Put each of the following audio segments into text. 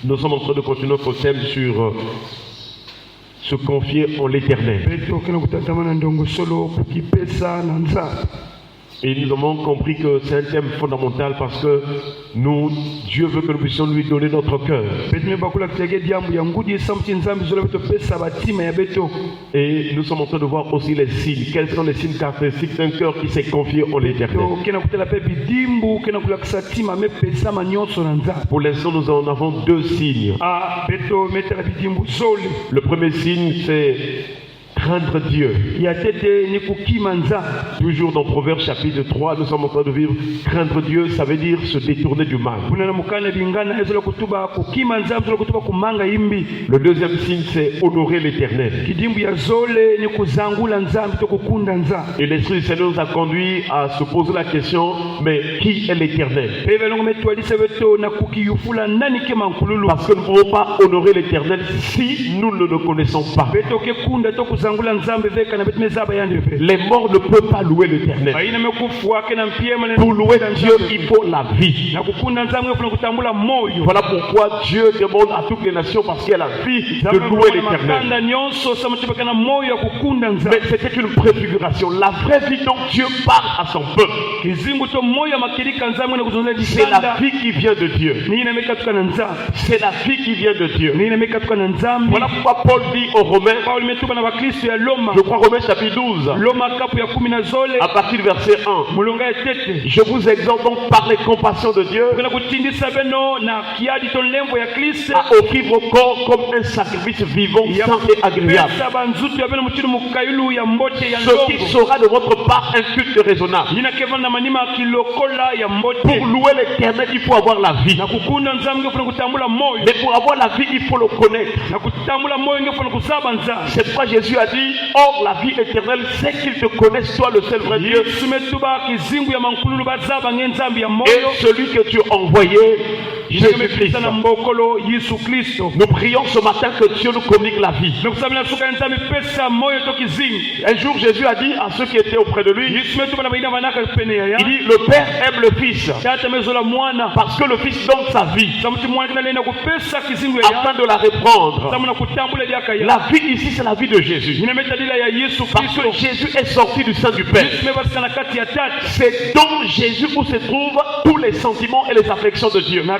Nous sommes en train de continuer notre thème sur se confier en l'Éternel. Et nous avons compris que c'est un thème fondamental parce que nous, Dieu veut que nous puissions lui donner notre cœur. Et nous sommes en train de voir aussi les signes. Quels sont les signes caractéristiques d'un cœur qui s'est confié en l'Éternel? Pour l'instant, nous en avons deux signes. Le premier signe, c'est craindre Dieu. Toujours dans Proverbes chapitre 3, nous sommes en train de vivre. Craindre Dieu, ça veut dire se détourner du mal. Le deuxième signe, c'est honorer l'Éternel. Et l'Esprit du Seigneur nous a conduit à se poser la question, mais qui est l'Éternel? Parce que nous ne pouvons pas honorer l'Éternel si nous ne le connaissons pas. Les morts ne peuvent pas louer l'Éternel. Pour louer Dieu, il faut la vie. Voilà pourquoi Dieu demande à toutes les nations, parce qu'il y a la vie, de louer l'Éternel. Mais c'était une préfiguration. La vraie vie dont Dieu parle à son peuple, c'est la vie qui vient de Dieu. C'est la vie qui vient de Dieu. Voilà pourquoi Paul dit aux Romains, je crois Romains chapitre 12, à partir du verset 1, je vous exhorte donc par les compassions de Dieu à offrir vos corps comme un sacrifice vivant, saint et agréable, ce qui sera de votre part un culte raisonnable. Pour louer l'Éternel, il faut avoir la vie. Mais pour avoir la vie, il faut le connaître. C'est pourquoi Jésus a dit, or la vie éternelle, c'est qu'ils te connaissent, toi le seul vrai Dieu, et celui que tu as envoyé, Jésus-Christ. Nous prions ce matin que Dieu nous communique la vie. Un jour, Jésus a dit à ceux qui étaient auprès de lui, il dit, le Père aime le Fils, parce que le Fils donne sa vie, afin de la reprendre. La vie ici, c'est la vie de Jésus. Parce que Jésus est sorti du sein du Père. C'est dans Jésus où se trouvent tous les sentiments et les affections de Dieu. Donc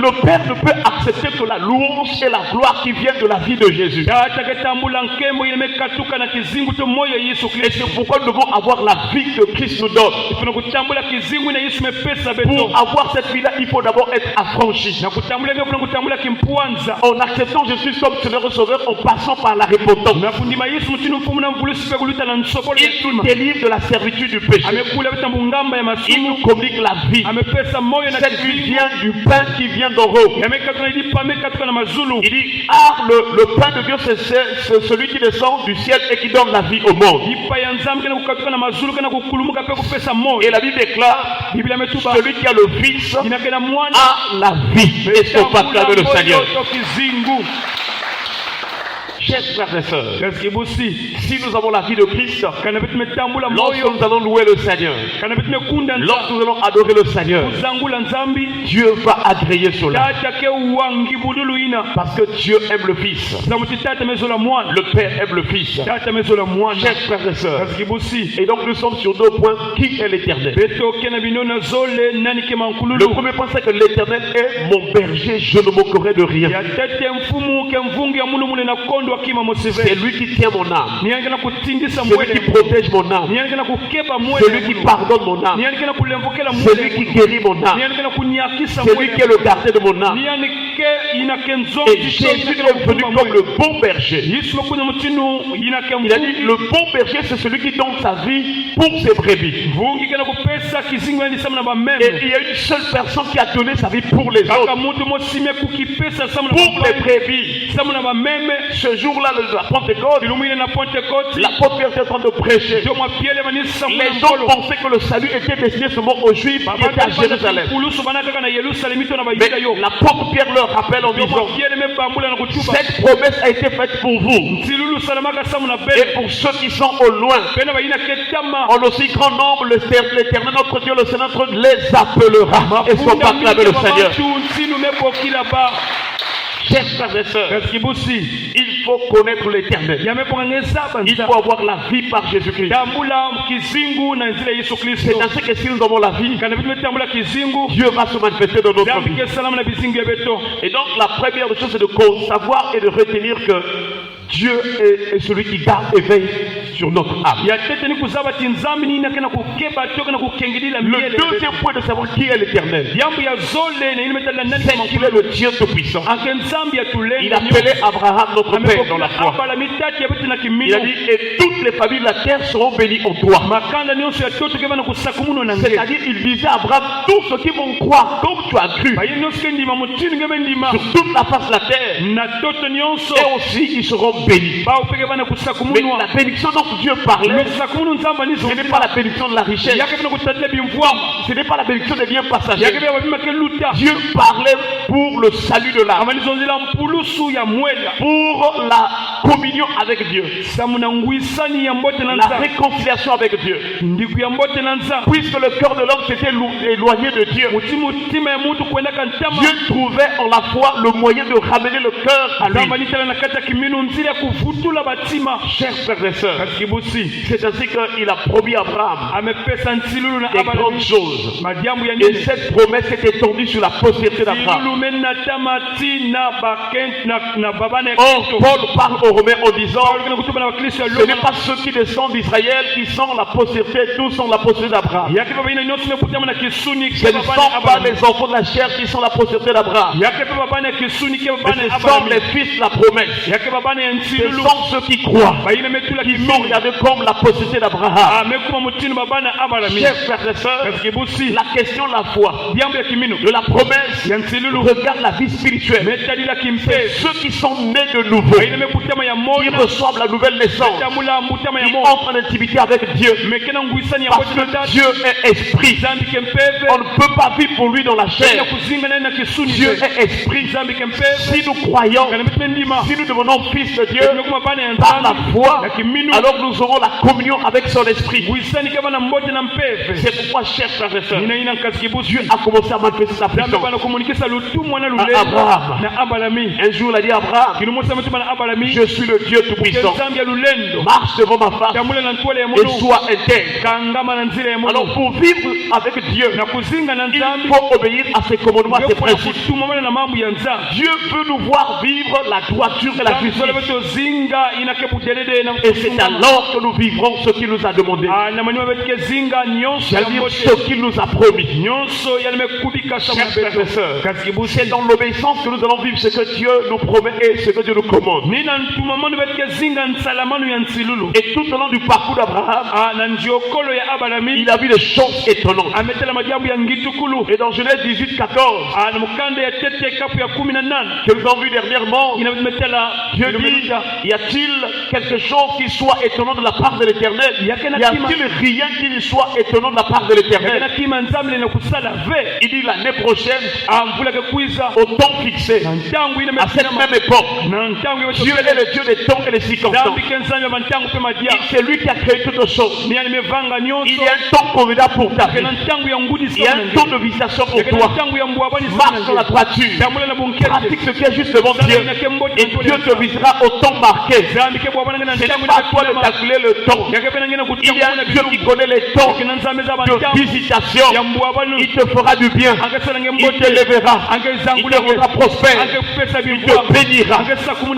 le Père ne peut accepter que la louange et la gloire qui viennent de la vie de Jésus. Et c'est pourquoi nous devons avoir la vie que Christ nous donne. Pour avoir cette vie-là, il faut d'abord être affranchi. En acceptant Jésus comme Seigneur et Sauveur, en passant par la repentance, il nous délivre de la servitude du péché. Il nous communique la vie. Cette vie vient du pain qui vient d'en haut. Il dit, ah, le pain de Dieu, c'est celui qui descend du ciel et qui donne la vie au monde. Et la Bible déclare, celui qui a le Fils a la vie. Et son Père le Seigneur. Chers frères et sœurs, si nous avons la vie de Christ, lorsque nous allons louer le Seigneur, lorsque nous allons adorer le Seigneur, Dieu va agréer cela. Parce que Dieu aime le Fils. Le Père aime le Fils. Chers frères et sœurs, et donc nous sommes sur deux points. Qui est l'Éternel? Le premier point, c'est que l'Éternel est mon berger, je ne manquerai de rien. C'est lui qui tient mon âme. C'est lui qui protège mon âme. C'est lui qui pardonne mon âme. C'est lui qui guérit mon âme. C'est lui qui est le gardien de mon âme. Et Jésus est venu comme le bon berger. Il a dit, le bon berger, c'est celui qui donne sa vie pour ses brebis. Et il y a une seule personne qui a donné sa vie pour les autres. Pour les brebis. Ce jour-là, la Pentecôte, l'apôtre Pierre était en train de prêcher. Les gens pensaient que le salut était destiné seulement aux Juifs qui étaient à Jérusalem. Mais l'apôtre Pierre leur rappelle en disant, cette promesse a été faite pour vous et pour ceux qui sont au loin. En aussi grand nombre, l'Éternel l'Éternel notre Dieu, le Seigneur notre Dieu les appellera et sont acclamés le Seigneur. Chers frères et sœurs, il faut connaître l'Éternel. Il faut avoir la vie par Jésus-Christ. C'est ainsi que si nous avons la vie, Dieu va se manifester dans notre vie. Et donc la première chose, c'est de savoir et de retenir que Dieu est celui qui garde et veille sur notre âme. Le deuxième point de savoir qui est l'Éternel, c'est qu'il est le Dieu Tout-Puissant. Il appelait Abraham notre père dans la foi. Il a dit, et toutes les familles de la terre seront bénies en toi. C'est-à-dire, il disait à Abraham, tous ceux qui vont croire comme tu as cru sur toute la face de la terre, et aussi ils seront bénis. Mais la bénédiction dont Dieu parlait, ce n'est pas la bénédiction de la richesse, ce n'est pas la bénédiction des biens passagers. Dieu parlait pour le salut de l'âme, pour la communion avec Dieu, la réconciliation avec Dieu. Puisque le cœur de l'homme s'était éloigné de Dieu, Dieu trouvait en la foi le moyen de ramener le cœur à lui. Chers frères et sœurs, c'est ainsi qu'il a promis à Abraham des grandes choses. Et cette promesse est étendue sur la postérité d'Abraham. Or, Paul parle aux Romains en disant, ce n'est pas ceux qui descendent d'Israël qui sont la postérité, tous sont la postérité d'Abraham. Ce ne sont pas les enfants de la chair qui sont la postérité d'Abraham, mais ce sont les fils de la promesse. Ce sont ceux qui croient, qui sont regardés comme la postérité d'Abraham. Chers frères et sœurs, la question de la foi, de la promesse, regarde la vie spirituelle. Ceux qui sont nés de nouveau, qui reçoivent la nouvelle naissance, qui entrent en intimité avec Dieu, parce que Dieu est esprit. On ne peut pas vivre pour lui dans la chair. Dieu est esprit. Si nous croyons, si nous devenons fils de Dieu par la foi, alors nous aurons la communion avec son esprit. C'est pourquoi, chers frères et sœurs, Dieu a commencé à manifester sa puissance à Abraham. Un jour, il a dit à Abraham, je suis le Dieu Tout-Puissant. Marche devant ma face et sois intègre. Alors, pour vivre avec Dieu, il faut obéir à ses commandements, à ses principes. Dieu veut nous voir vivre la droiture et la justice. Et c'est alors que nous vivrons ce qu'il nous a demandé. C'est-à-dire ce qu'il nous a promis. Chers frères et sœurs, c'est dans l'obéissance que nous allons vivre ce que Dieu nous promet et ce que Dieu nous commande. Et tout au long du parcours d'Abraham, il a vu des choses étonnantes. Et dans Genèse 18, 14, que nous avons vu dernièrement, Dieu dit, y a-t-il quelque chose qui soit étonnant de la part de l'Éternel? Y a-t-il rien qui soit étonnant de la part de l'Éternel? Il dit l'année prochaine, au temps fixé, à cette même époque, Dieu est le Dieu des temps et des circonstances. C'est lui qui a créé toutes choses. Il y a un temps convenable pour ta vie. Il y a un temps de visitation pour toi. Marche dans la droiture. Pratique ce qui est juste devant Dieu. Et Dieu te visera au temps marqué. Ce n'est pas à toi de calculer le temps. Il y a un Dieu qui connaît les temps de visitation. Il te fera du bien. Il te lèvera. Il te rendra prospère. Il te bénira.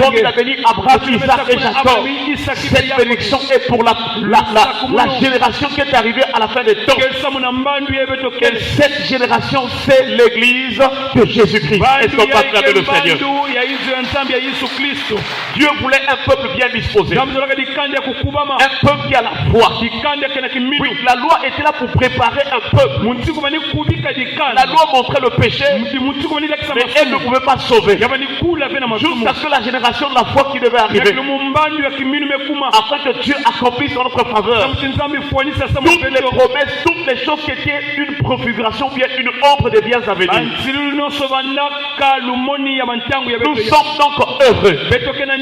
Comme il a béni Abraham, Isaac et Jacob. Cette bénédiction est pour la génération qui est arrivée à la fin des temps. Et cette génération, c'est l'église de Jésus-Christ. Est-ce qu'on peut acclamer le Seigneur? Dieu voulait un peuple bien disposé. Un peuple qui a la foi. Oui, la loi était là pour préparer un peuple. La loi montrait le péché, mais elle ne pouvait pas sauver. Jusqu'à ce que la génération de la foi qui devait arriver, afin que Dieu accomplisse en notre faveur toutes les promesses, toutes les choses qui étaient une préfiguration, bien une ombre des biens à venir. Nous sommes donc heureux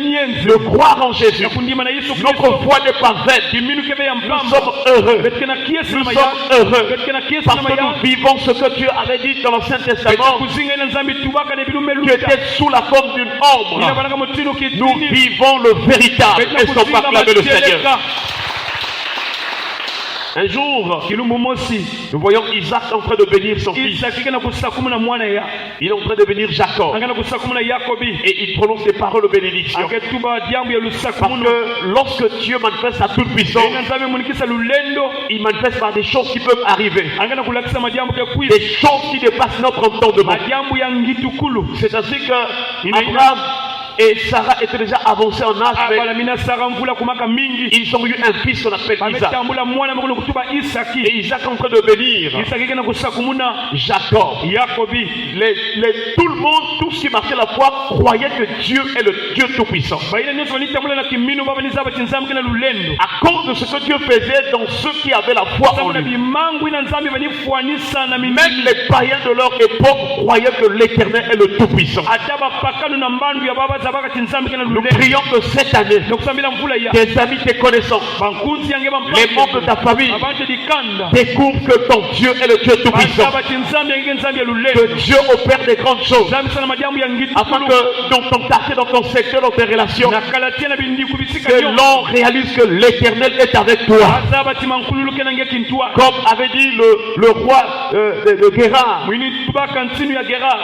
de croire en Jésus. Notre foi n'est pas vaine. Nous sommes heureux. Nous sommes heureux parce que nous vivons ce que Dieu avait dit dans l'Ancien Testament, qui était sous la forme d'une ombre. Nous vivons le véritable. Est-ce qu'on peut acclamer le Seigneur? Un jour, nous voyons Isaac en train de bénir son fils. Il est en train de bénir Jacob. Et il prononce des paroles de bénédiction. Parce que lorsque Dieu manifeste sa toute puissance, il manifeste par des choses qui peuvent arriver. Des choses qui dépassent notre entendement. C'est ainsi que Abraham et Sarah étaient déjà avancés en âge, mais ils ont eu un fils qu'on appelle Isaac. Et Isaac est en train de bénir Jacob. Tout le monde, tout ce qui marchait la foi, croyait que Dieu est le Dieu Tout-Puissant. À cause de ce que Dieu faisait dans ceux qui avaient la foi en lui. Même les païens de leur époque croyaient que l'Éternel est le Tout-Puissant. Nous prions que cette année, tes amis, tes connaissances, les membres de ta famille découvrent que ton Dieu est le Dieu Tout-Puissant. Que Dieu opère des grandes choses. Afin que dans ton quartier, dans ton secteur, dans tes relations, que l'on réalise que l'Éternel est avec toi. Comme avait dit le roi de Guérar,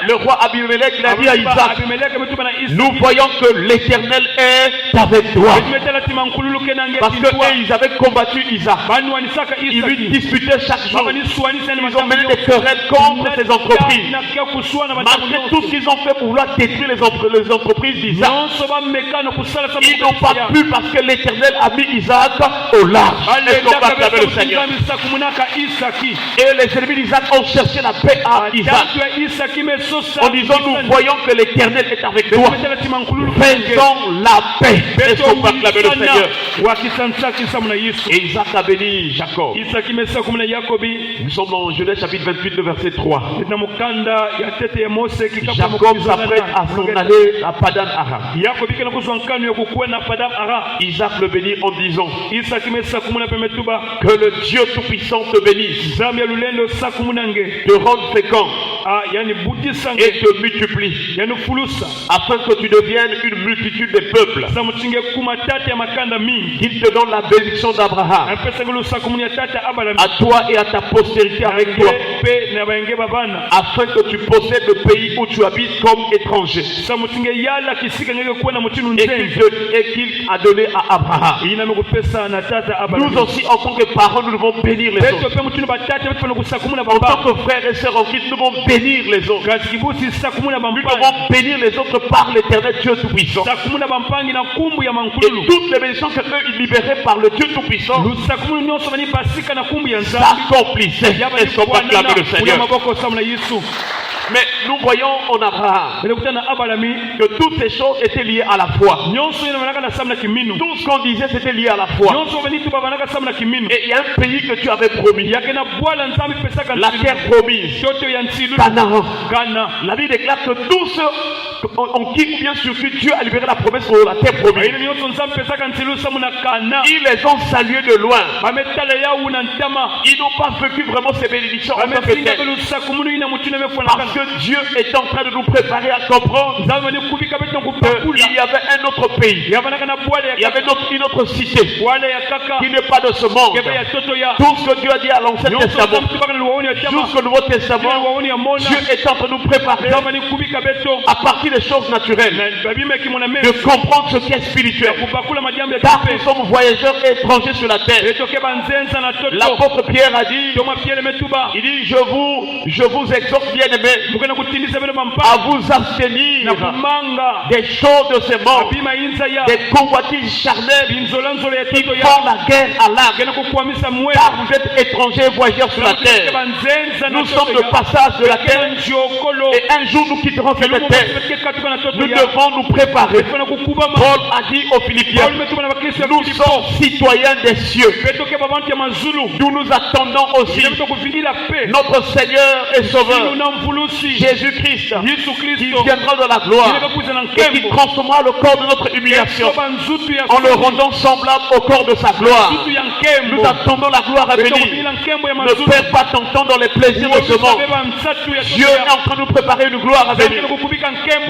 le roi Abimelech l'a dit à Isaac, nous voyons que l'Éternel est avec toi. Parce qu'ils avaient combattu Isaac. Ils lui disputaient chaque jour. Ils ont mené des querelles contre ses entreprises. Malgré tout ce qu'ils ont fait pour vouloir détruire les entreprises d'Isaac, ils n'ont pas pu parce que l'Éternel a mis Isaac au large. Est-ce qu'on va acclamer le Seigneur? Et les ennemis d'Isaac ont cherché la paix à Isaac en disant, nous voyons que l'Éternel est avec toi. Faisons la paix. Est-ce qu'on va acclamer le Seigneur? Et Isaac a béni Jacob. Nous sommes dans Genèse chapitre 28, le verset 3. Jacob s'apprête à s'en aller à Padan Aram. Isaac le bénit en disant, que le Dieu Tout-Puissant te bénisse, te rende fécond et te multiplie, afin que tu deviennes une multitude de peuples. Il te donne la bénédiction d'Abraham, à toi et à ta postérité avec toi, afin que tu possèdes le pays où tu habites comme étranger, et qu'il a donné à Abraham. Nous aussi, en tant que parents, nous devons bénir les autres. En tant que frères et sœurs en Christ, nous devons bénir les autres. Nous devons bénir les autres par l'Éternel Dieu Tout-Puissant. Et toutes les bénédictions que eux ils libéraient par le Dieu Tout-Puissant s'accomplissent. Est-ce qu'on va acclamer le Seigneur? Mais nous voyons en Abraham que toutes ces choses étaient liées à la foi. Tout ce qu'on disait c'était lié à la foi. Et il y a un pays que tu avais promis, la terre promise, Canaan. La Bible déclare que tous ceux en qui ou bien sur qui Dieu a libéré la promesse pour la terre promise, ils les ont salués de loin. Ils n'ont pas vécu vraiment ces bénédictions en tant que telles. Parce que Dieu est en train de nous préparer à comprendre qu'il y avait un autre pays, il y avait une autre cité qui n'est pas de ce monde. Tout ce que Dieu a dit à l'Ancien Testament jusqu'au Nouveau Testament, Dieu est en train de nous préparer à partir des choses naturelles de comprendre ce qui est spirituel, car nous sommes voyageurs et étrangers sur la terre. L'apôtre Pierre a dit, il dit, je vous exhorte bien aimés à vous abstenir des choses de ce monde, des convoitises charnelles qui font la guerre à l'âme, car vous êtes étrangers et voyageurs sur la terre. Nous sommes de passage de la terre et un jour nous quitterons cette terre nous devons nous préparer. Paul a dit aux Philippiens, nous sommes citoyens des cieux, nous nous attendons aussi notre Seigneur et Sauveur Jésus-Christ, qui viendra de la gloire et qui transformera le corps de notre humiliation en le rendant semblable au corps de sa gloire. Nous attendons la gloire à venir. Ne perds pas ton temps dans les plaisirs de ce monde. Dieu est en train de nous préparer une gloire à venir.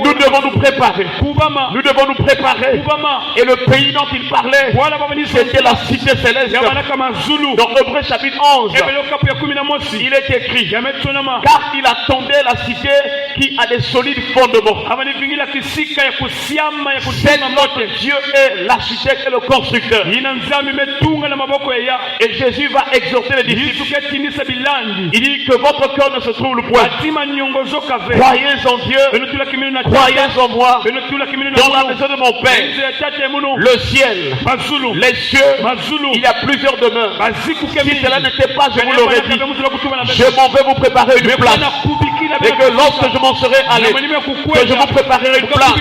Nous devons nous préparer. Nous devons nous préparer. Et le pays dont il parlait, c'était la cité céleste. Dans Hébreux chapitre 11, il est écrit, car il attendait la cité qui a des solides fondements. C'est notre Dieu est l'architecte et le constructeur. Et Jésus va exhorter les disciples. Il dit que votre cœur ne se trouble point. Croyez en Dieu, croyez en moi. Dans la maison de mon Père, le ciel, les cieux, il y a plusieurs demeures. Si cela n'était pas, je vous l'aurais dit. Je m'en vais vous préparer une place. Et que lorsque je m'en serai allé, que je vous préparerai une place,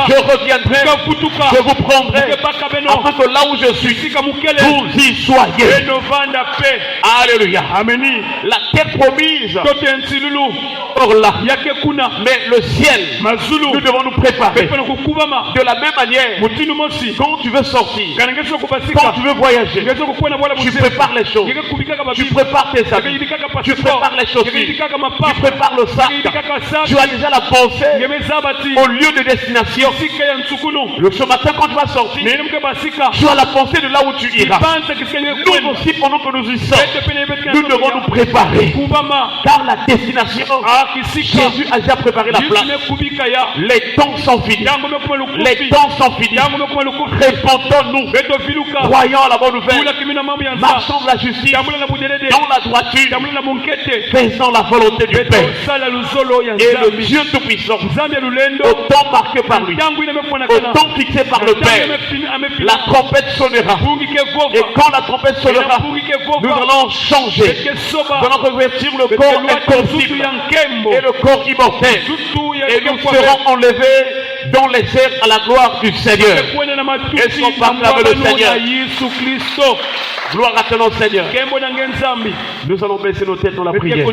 je reviendrai, je vous prendrai, afin que là où je suis, vous y soyez. Alléluia. La terre promise, or là, mais le ciel, nous devons nous préparer. De la même manière, quand tu veux sortir, quand tu veux voyager, tu prépares les choses, tu prépares tes habits, tu prépares les chaussures, tu prépares le sac, tu as déjà la pensée au lieu de destination. Ce matin quand tu vas sortir, tu as la pensée de là où tu iras. Nous aussi, pendant que nous y sommes, nous devons nous préparer, car la destination, Jésus a déjà préparé la place. Les temps sont finis. Les temps sont finis. Répandons-nous, croyons à la bonne nouvelle, marchons de la justice, dans la droiture, faisant la volonté du Père. Et le Dieu Tout-Puissant, au temps marqué par lui, au temps fixé par le Père, la trompette sonnera. Et quand la trompette sonnera, nous allons changer. Nous allons revêtir le corps incorruptible et le corps immortel. Et nous serons enlevés dans les airs à la gloire du Seigneur. Et son partage le Seigneur. Gloire à ton nom, Seigneur. Nous allons baisser nos têtes dans la prière.